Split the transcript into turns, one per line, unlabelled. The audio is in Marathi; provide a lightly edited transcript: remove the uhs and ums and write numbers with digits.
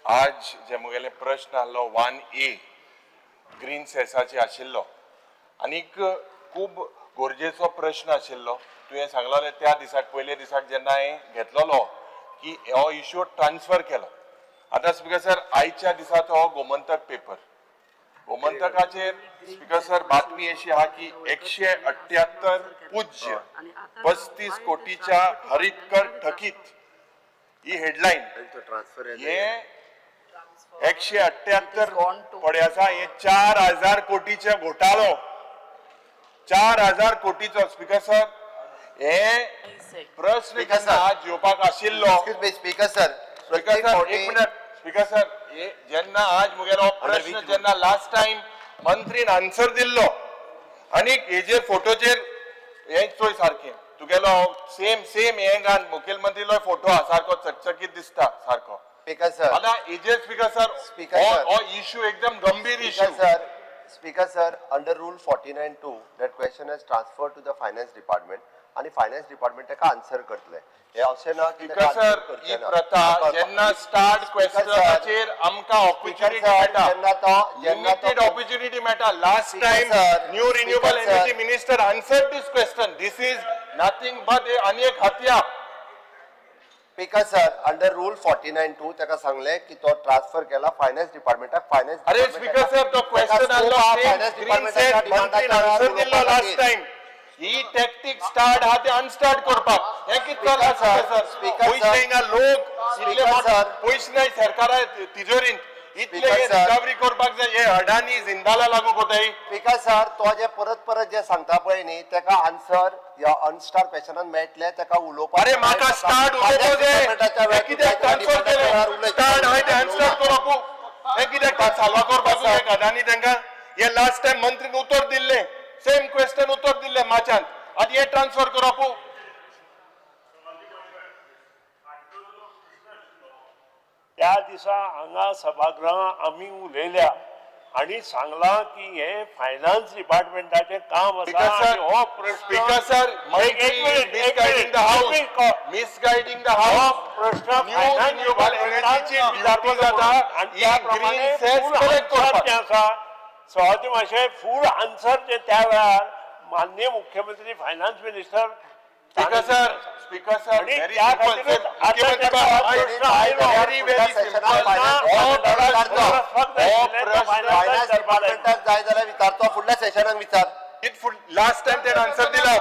आज जे मुगेले प्रश्न आसलो 1A ग्रीन सेसाचे आशिल्लो आनीक खूब गरजेचो प्रश्न आशिल्लो. तुवें सांगलोले त्या दिसाक पयले दिसाक जेन्ना हांवें घेतलोलो की हो इश्यू ट्रान्सफर केलो. आतां स्पीकर सर आयच्या दिसाचो हो गोमंतक पेपर. गोमंतकाचेर स्पीकर सर बातमी अशी आहा की 178 पूज्य 35 कोटीच्या हरितकर थकीत ही हेडलाईन. हे 178 पडे आसा हे 4000 कोटीचे घोटाळो. 4000 कोटीचो स्पीकर सर हे प्रश्न आज येवपाक आशिल्लो.
स्पीकर सर
एक मिनिट स्पीकर सर हे जेन्ना आज मुगेलो प्रश्न जेन्ना लास्ट टाइम मंत्रीन आन्सर दिल्लो आनी हेजेर फोटोचेर हे चोय सारकें तुगेलो सेम हे घाल मुखेलमंत्रीलो फोटो हा सारको चकचकीत दिसता सारको.
स्पीकर सर
आता हेजेर स्पीकर सर हो इश्यू एकदम गंभीर issue.
Speaker sir, under rule 49(2) that question is transferred to the finance department आणि फायनान्स डिपार्टमेंट ताका आन्सर करतले. हे अशें ना की
स्पीकर सर ही प्रथा जेन्ना स्टार्ट क्वेश्चनाचेर आमकां ऑपॉर्च्युनिटी मेळटा लिमिटेड ऑपॉर्च्युनिटी मेळटा. Last time new renewable energy minister answered this question. This is nothing but आनी एक हत्या.
स्पीकर सर अंडर रूल 49(2) ताका सांगले की तो ट्रान्सफर केला फायनान्स डिपार्टमेंटाक. फायनान्स
अरे स्पीकर सर तो क्वेश्चन आलो फायनान्स डिपार्टमेंटाक मंत्रीन आन्सर दिल्लो लास्ट टाइम. ही टॅक्टीक स्टार्ट हा ते अनस्टार्ट करपाक हे कितें चल्ला सर. पयशे हिंगा लोक पयशे नाही सरकारा तिजोरीन इतले रिकवरी करपाक जाय. हे अडानी जिंदाला लागू कोताय.
स्पीकर सर तो जे परत जे सांगता पळय न्ही ताका आन्सर या अनस्टार क्वेश्चनान मेळटले ताका उलोवपाक.
अरे म्हाका स्टार्ट उलोवपाक जाय. कित्याक ट्रान्सफर केले स्टार्ट हाय ते अनस्टार्ट करपाक हे कित्याक साल्वा करपाक जाय अडानी तांकां. हे लास्ट टाइम मंत्रीन उत्तर दिल्ले सेम क्वेश्चन उत्तर दिल्ले माचान आनी हे ट्रान्सफर करप.
त्या दिसा हांगा सभागृहांत आमी उलयल्या आणि सांगला की हे फायनान्स डिपार्टमेंटाचे काम आसा आणि हो प्रश्न
स्पीकर सर मिसगायडिंग द हाऊस
प्रश्न
न्यू रिन्यूएबल एनर्जीची विचारपूस जाता
आणि त्या प्रमाणे फूल आन्सर जे आसा सहज मातशें फूल आन्सर जे त्या वेळार माननीय मुख्यमंत्री finance minister
speaker sir
very
जाय जाल्यार विचारतो फुडल्या सेशनाक विचार.
लास्ट टाइम ते आन्सर दिला.